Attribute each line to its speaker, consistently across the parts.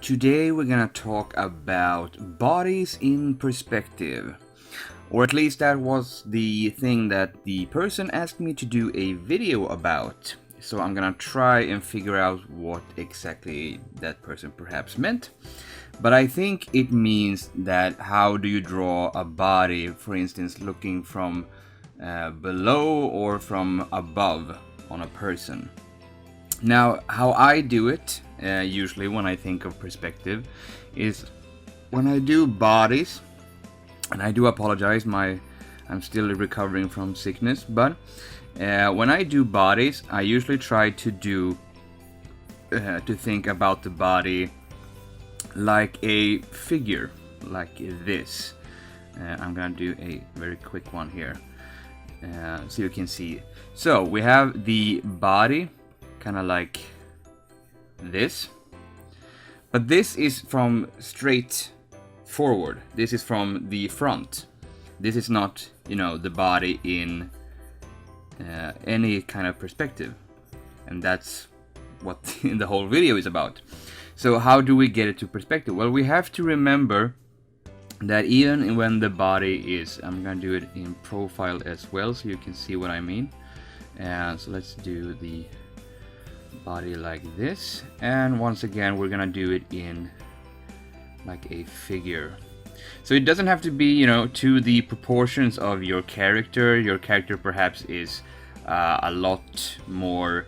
Speaker 1: Today we're gonna talk about bodies in perspective. Or at least that was the thing that the person asked me to do a video about. So I'm gonna try and figure out what exactly that person perhaps meant. But I think it means that how do you draw a body, for instance, looking from below or from above on a person. Now, how I do it, usually when I think of perspective, is when I do bodies, and I do apologize, I'm still recovering from sickness, but when I do bodies, I usually try to think about the body like a figure, like this. I'm gonna do a very quick one here, so you can see. So we have the body, kind of like this, but this is from straight forward. This is from the front. This is not, the body in any kind of perspective, and that's what the whole video is about. So how do we get it to perspective? Well, we have to remember that even when the body is, I'm gonna do it in profile as well so you can see what I mean. So let's do the body like this, and once again we're gonna do it in like a figure. So it doesn't have to be, to the proportions of your character. Your character perhaps is a lot more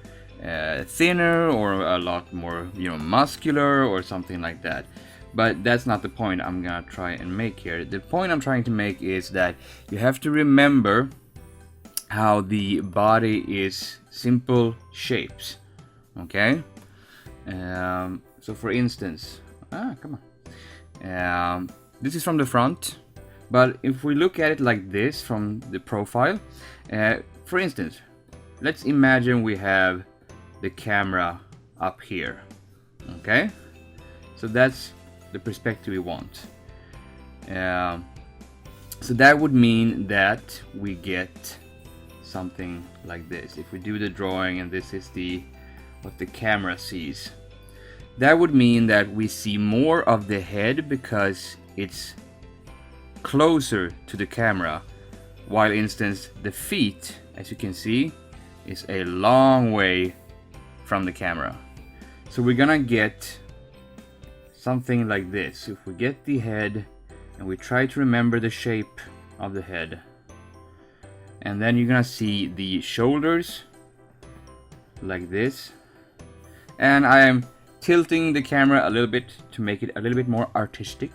Speaker 1: thinner, or a lot more, muscular, or something like that. But that's not the point I'm gonna try and make here. The point I'm trying to make is that you have to remember how the body is simple shapes. Okay? So for instance, come on. This is from the front, but if we look at it like this from the profile, for instance, let's imagine we have the camera up here. Okay? So that's the perspective we want. So that would mean that we get something like this. If we do the drawing and this is what the camera sees, that would mean that we see more of the head because it's closer to the camera, while instance the feet, as you can see, is a long way from the camera. So we're gonna get something like this. If we get the head and we try to remember the shape of the head, and then you're gonna see the shoulders like this, and I am tilting the camera a little bit to make it a little bit more artistic,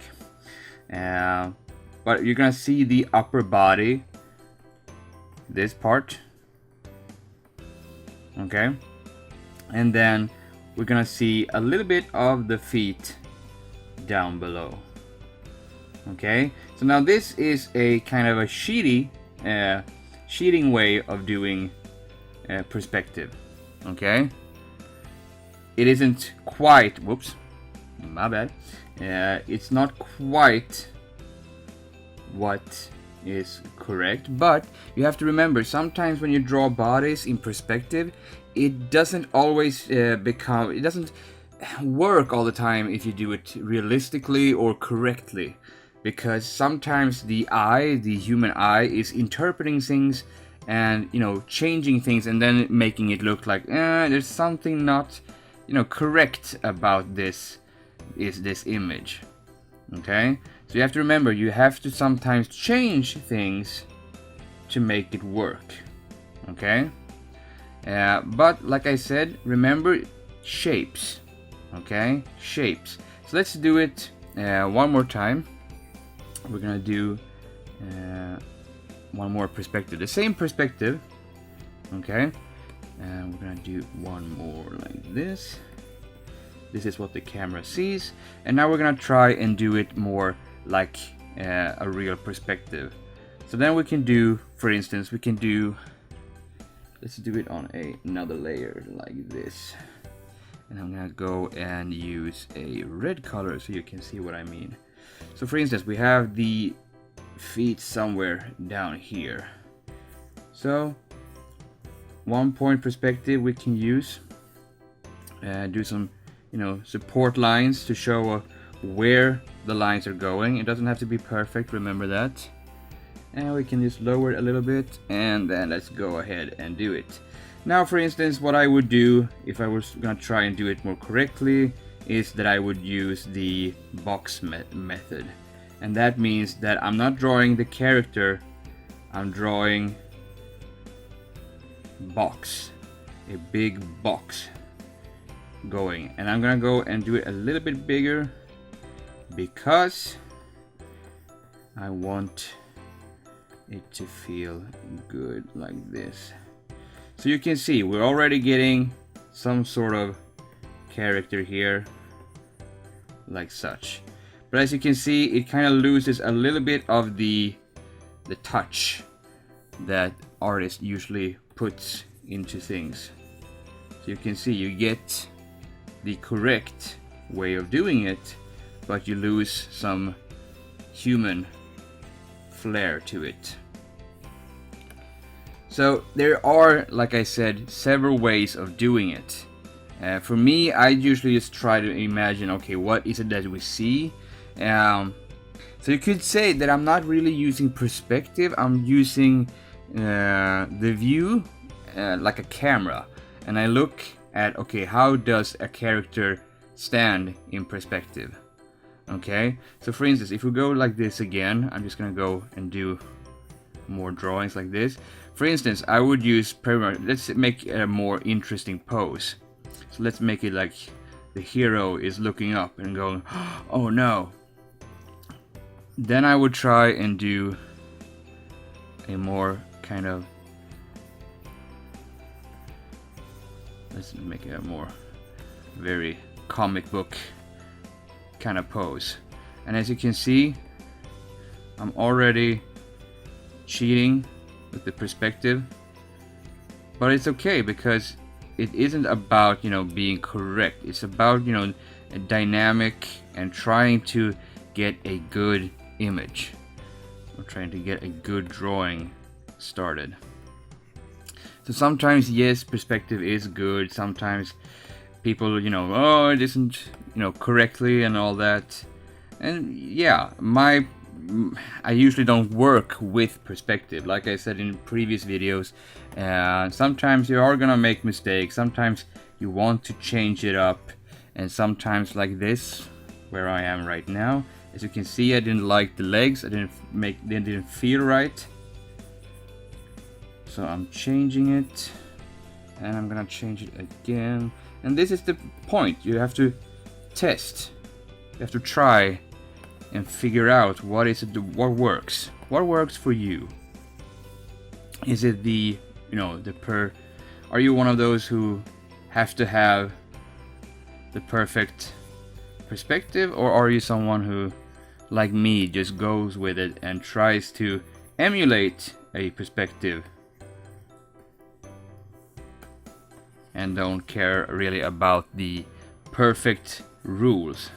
Speaker 1: but you're gonna see the upper body, this part, okay, and then we're gonna see a little bit of the feet down below. Okay, so now this is a kind of a cheating way of doing perspective. Okay, it isn't quite, whoops, my bad, it's not quite what is correct, but you have to remember, sometimes when you draw bodies in perspective, it doesn't always it doesn't work all the time if you do it realistically or correctly, because sometimes the human eye is interpreting things and changing things and then making it look like there's something not correct about this image. Okay, so you have to remember, you have to sometimes change things to make it work. Okay, but like I said, remember shapes. Okay, shapes. So let's do it one more time. We're gonna do one more perspective, the same perspective. Okay, and we're gonna do one more like this. This is what the camera sees, and now we're gonna try and do it more like a real perspective. So then we can do, for instance, let's do it on another layer like this, and I'm gonna go and use a red color so you can see what I mean. So for instance, we have the feet somewhere down here. So 1 point perspective we can use, do some support lines to show where the lines are going. It doesn't have to be perfect, remember that. And we can just lower it a little bit, and then let's go ahead and do it. Now, for instance, what I would do if I was gonna try and do it more correctly is that I would use the box method. And that means that I'm not drawing the character, I'm drawing box, a big box going. And I'm gonna go and do it a little bit bigger because I want it to feel good like this. So you can see we're already getting some sort of character here, like such. But as you can see, it kind of loses a little bit of the touch that artist usually puts into things. So you can see you get the correct way of doing it, but you lose some human flair to it. So there are, like I said, several ways of doing it. For me, I usually just try to imagine, okay, what is it that we see? So you could say that I'm not really using perspective, I'm using the view like a camera. And I look at, okay, how does a character stand in perspective? Okay, so for instance, if we go like this again, I'm just gonna go and do more drawings like this. For instance, I would use let's make a more interesting pose. So let's make it like the hero is looking up and going, oh no. Then I would try and do a more kind of, let's make it a more very comic book kind of pose. And as you can see, I'm already cheating with the perspective, but it's okay because it isn't about being correct. It's about a dynamic and trying to get a good image, or trying to get a good drawing started. So sometimes, yes, perspective is good. Sometimes people oh, it isn't correctly and all that. And yeah, I usually don't work with perspective, like I said in previous videos. Sometimes you are gonna make mistakes, sometimes you want to change it up, and sometimes like this, where I am right now, as you can see, I didn't like the legs, they didn't feel right. So I'm changing it, and I'm gonna change it again. And this is the point, you have to test, you have to try and figure out what works for you. Is it are you one of those who have to have the perfect perspective, or are you someone who, like me, just goes with it and tries to emulate a perspective and don't care really about the perfect rules?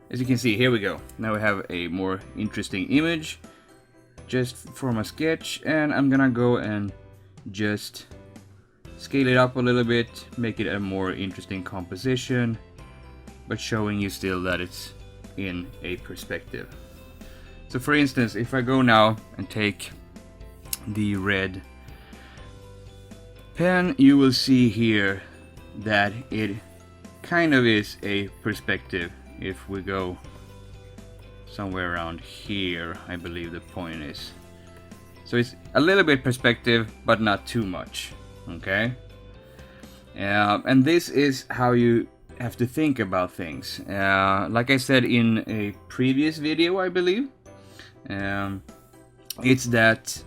Speaker 1: As you can see, here we go. Now we have a more interesting image just for my sketch, and I'm gonna go and just scale it up a little bit, make it a more interesting composition, but showing you still that it's in a perspective. So for instance, if I go now and take the red pen, you will see here that it kind of is a perspective. If we go somewhere around here, I believe the point is. So it's a little bit perspective, but not too much. Okay? And this is how you have to think about things. Like I said in a previous video, I believe, it's that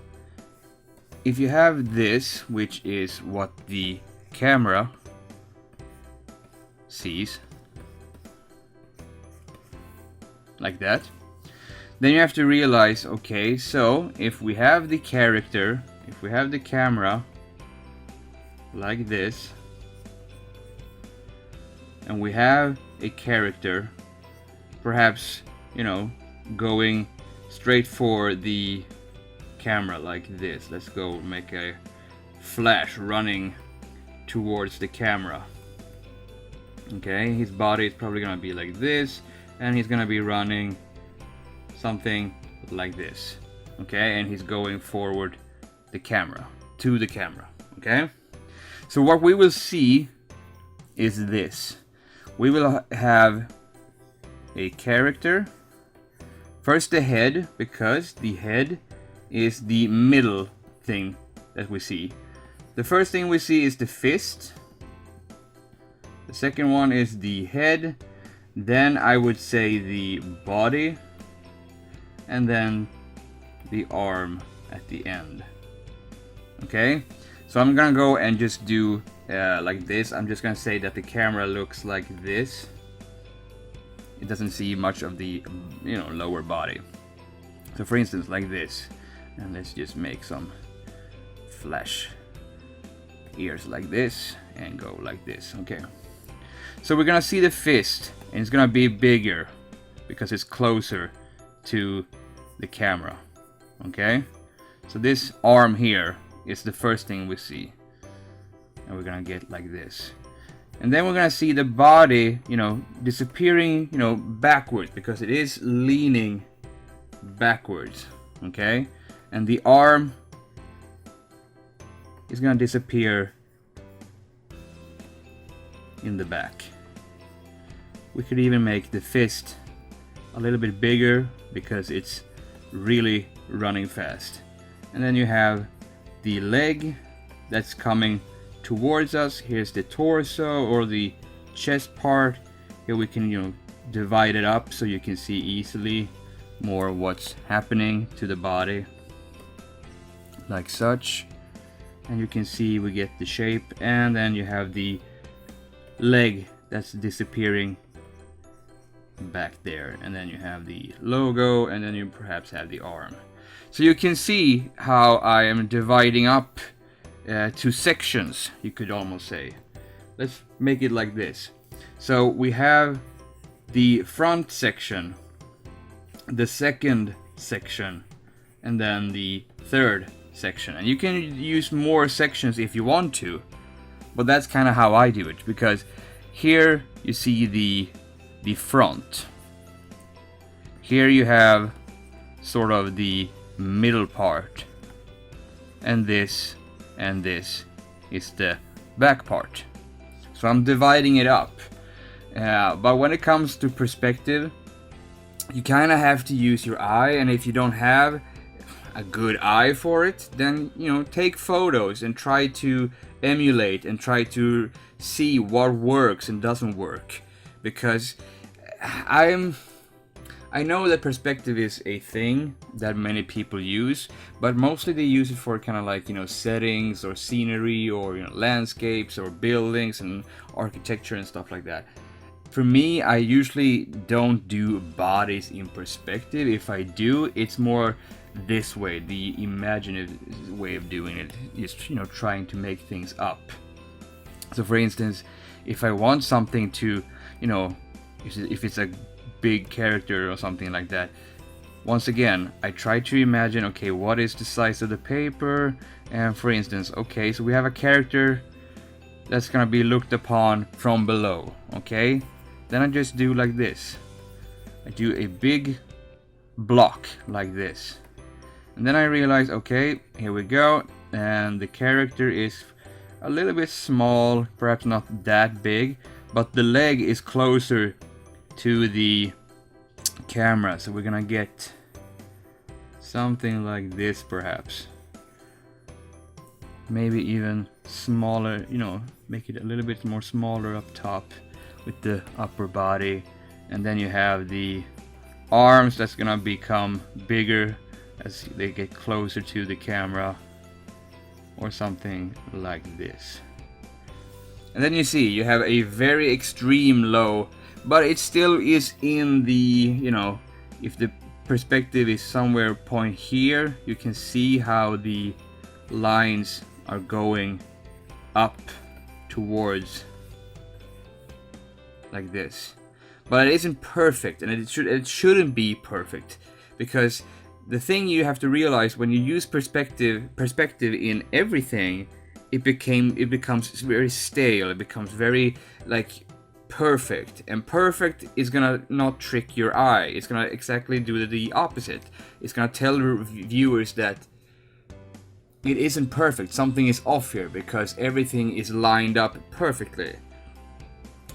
Speaker 1: if you have this, which is what the camera sees, like that, then you have to realize, okay, so if we have the character, if we have the camera like this, and we have a character perhaps going straight for the camera like this, let's go make a flash running towards the camera. Okay, his body is probably gonna be like this, and he's gonna be running something like this. Okay, and he's going forward the camera, to the camera. Okay, so what we will see is this. We will have a character. First the head, because the head is the middle thing that we see. The first thing we see is the fist. The second one is the head. Then I would say the body. And then the arm at the end. Okay? So I'm gonna go and just do like this. I'm just gonna say that the camera looks like this. It doesn't see much of the, you know, lower body. So for instance, like this. And let's just make some flash ears like this and go like this. Okay. So we're gonna see the fist, and it's gonna be bigger because it's closer to the camera. Okay. So this arm here is the first thing we see. And we're gonna get like this. And then we're gonna see the body, you know, disappearing, you know, backwards, because it is leaning backwards. Okay. And the arm is gonna disappear in the back. We could even make the fist a little bit bigger because it's really running fast. And then you have the leg that's coming towards us. Here's the torso or the chest part. Here we can, you know, divide it up so you can see easily more what's happening to the body, like such. And you can see we get the shape, and then you have the leg that's disappearing back there, and then you have the logo, and then you perhaps have the arm. So you can see how I am dividing up to sections, you could almost say. Let's make it like this. So we have the front section, the second section, and then the third section. And you can use more sections if you want to, but that's kind of how I do it, because here you see the front. Here you have sort of the middle part, and this is the back part. So I'm dividing it up. But when it comes to perspective, you kind of have to use your eye, and if you don't have a good eye for it, then, you know, take photos and try to emulate and try to see what works and doesn't work. Because I know that perspective is a thing that many people use, but mostly they use it for kind of like, you know, settings or scenery, or, you know, landscapes or buildings and architecture and stuff like that. For me, I usually don't do bodies in perspective. If I do, it's more this way, the imaginative way of doing it is, you know, trying to make things up. So for instance, if I want something to, you know, if it's a big character or something like that, once again, I try to imagine, okay, what is the size of the paper? And for instance, okay, so we have a character that's gonna be looked upon from below, okay? Then I just do like this. I do a big block like this. And then I realize, okay, here we go. And the character is a little bit small, perhaps not that big, but the leg is closer to the camera. So we're gonna get something like this, perhaps. Maybe even smaller, you know, make it a little bit more smaller up top with the upper body. And then you have the arms that's gonna become bigger as they get closer to the camera, or something like this. And then you see you have a very extreme low, but it still is in the, you know, if the perspective is somewhere point here, you can see how the lines are going up towards like this. But it isn't perfect, and it shouldn't be perfect, because the thing you have to realize when you use perspective in everything, it becomes very stale. It becomes very like perfect, and perfect is gonna not trick your eye. It's gonna exactly do the opposite. It's gonna tell viewers that it isn't perfect, something is off here, because everything is lined up perfectly.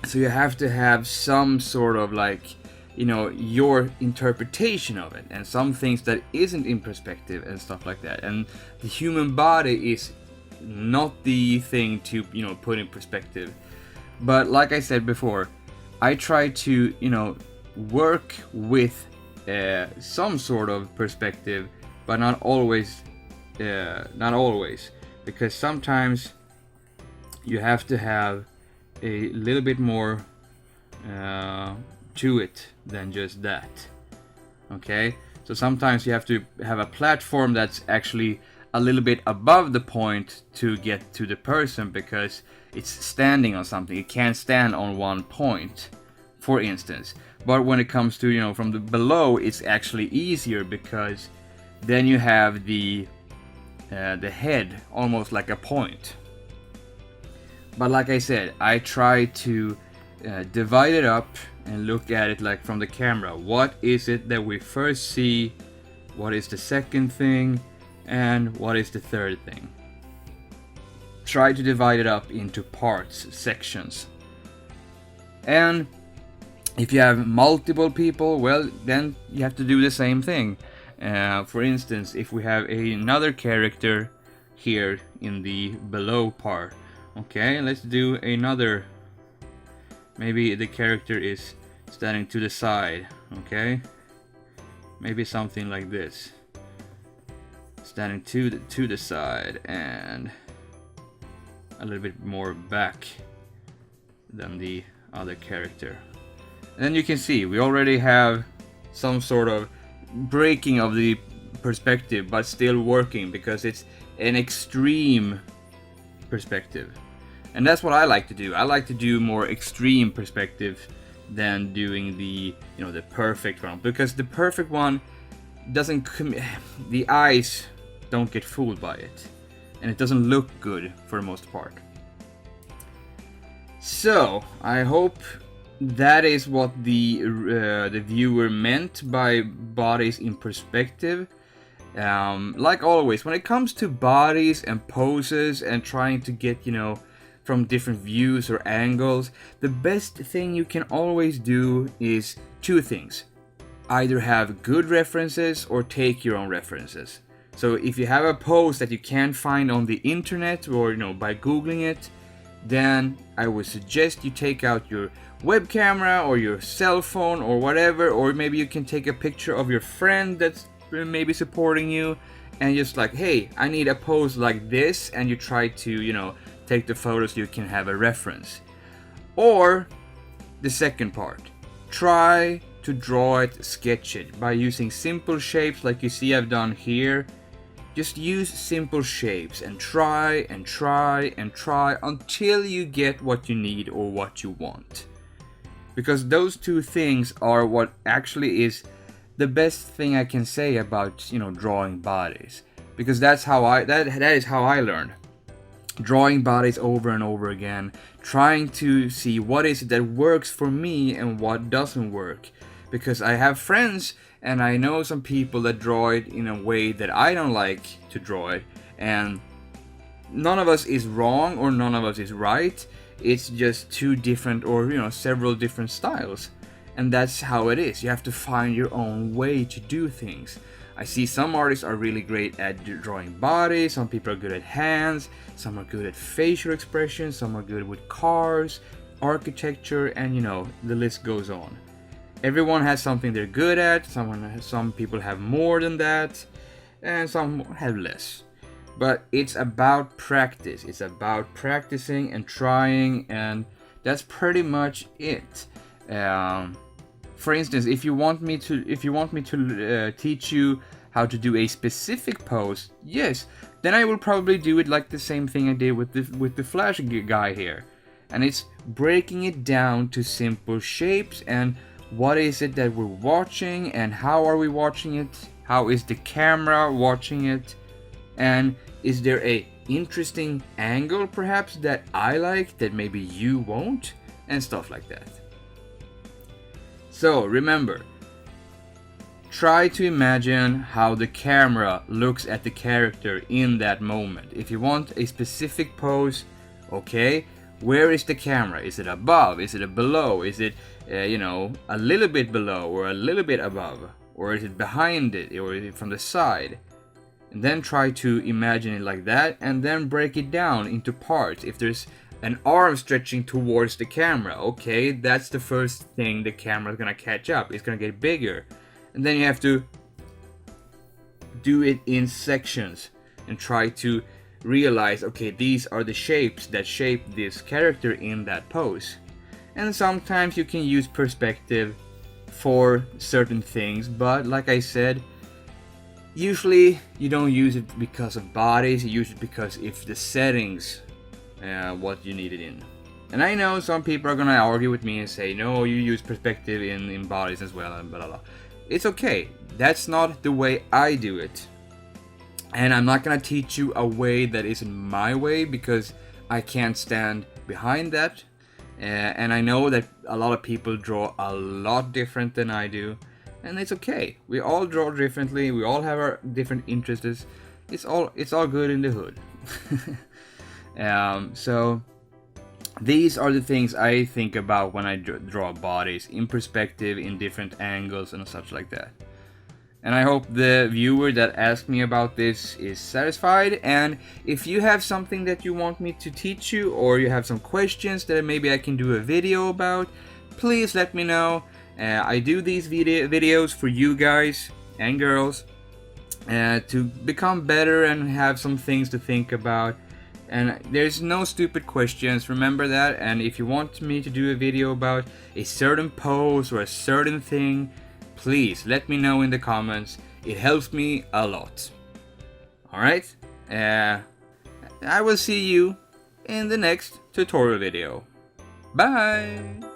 Speaker 1: So you have to have some sort of like, you know, your interpretation of it, and some things that isn't in perspective and stuff like that. And the human body is not the thing to, you know, put in perspective. But like I said before, I try to, you know, work with some sort of perspective, but not always, because sometimes you have to have a little bit more to it than just that. Okay, so sometimes you have to have a platform that's actually a little bit above the point to get to the person, because it's standing on something. It can't stand on one point, for instance. But when it comes to, you know, from the below, it's actually easier, because then you have the head almost like a point. But like I said, I try to divide it up and look at it like from the camera. What is it that we first see? What is the second thing? And what is the third thing? Try to divide it up into parts, sections. And if you have multiple people, well, then you have to do the same thing. For instance, if we have another character here in the below part, okay, let's do another. Maybe the character is standing to the side, okay? Maybe something like this. Standing to the side and a little bit more back than the other character. And then you can see we already have some sort of breaking of the perspective, but still working, because it's an extreme perspective. And that's what I like to do. I like to do more extreme perspective than doing the, you know, the perfect one, because the perfect one doesn't the eyes don't get fooled by it, and it doesn't look good for the most part. So I hope that is what the viewer meant by bodies in perspective. Like always, when it comes to bodies and poses and trying to get, you know, from different views or angles, the best thing you can always do is two things: either have good references or take your own references. So if you have a pose that you can't find on the internet, or, you know, by googling it, then I would suggest you take out your web camera or your cell phone or whatever, or maybe you can take a picture of your friend that's maybe supporting you, and just like, hey, I need a pose like this, and you try to, you know, take the photos so you can have a reference. Or the second part, try to draw it, sketch it by using simple shapes like you see I've done here. Just use simple shapes and try and try and try until you get what you need or what you want. Because those two things are what actually is the best thing I can say about, you know, drawing bodies. Because that's how that is how I learned. Drawing bodies over and over again, trying to see what is it that works for me and what doesn't work. Because I have friends and I know some people that draw it in a way that I don't like to draw it, and none of us is wrong or none of us is right. It's just two different, or, you know, several different styles, and that's how it is. You have to find your own way to do things. I see some artists are really great at drawing bodies, some people are good at hands, some are good at facial expressions, some are good with cars, architecture, and, you know, the list goes on. Everyone has something they're good at. Some people have more than that, and some have less. But it's about practice. It's about practicing and trying, and that's pretty much it. For instance, if you want me to teach you how to do a specific pose, yes, then I will probably do it like the same thing I did with the Flash guy here, and it's breaking it down to simple shapes and what is it that we're watching and how are we watching it? How is the camera watching it? And is there a interesting angle perhaps that I like that maybe you won't? and stuff like that. So remember, try to imagine how the camera looks at the character in that moment. If you want a specific pose, okay, where is the camera? Is it above? Is it below? Is it, a little bit below or a little bit above? Or is it behind it? Or is it from the side? And then try to imagine it like that, and then break it down into parts. If there's an arm stretching towards the camera, okay, that's the first thing the camera's gonna catch up. It's gonna get bigger. And then you have to do it in sections and try to realize, okay, these are the shapes that shape this character in that pose. And sometimes you can use perspective for certain things, but like I said, usually you don't use it because of bodies, you use it because if the settings what you need it in. And I know some people are gonna argue with me and say, no, you use perspective in bodies as well, and blah blah blah. It's okay, that's not the way I do it. And I'm not gonna teach you a way that isn't my way, because I can't stand behind that. And I know that a lot of people draw a lot different than I do. And it's okay. We all draw differently. We all have our different interests. It's all good in the hood. So these are the things I think about when I draw bodies in perspective, in different angles and such like that. And I hope the viewer that asked me about this is satisfied. And if you have something that you want me to teach you, or you have some questions that maybe I can do a video about, please let me know. I do these videos for you guys and girls to become better and have some things to think about. And there's no stupid questions, remember that. And if you want me to do a video about a certain pose or a certain thing, please let me know in the comments. It helps me a lot. Alright? I will see you in the next tutorial video. Bye!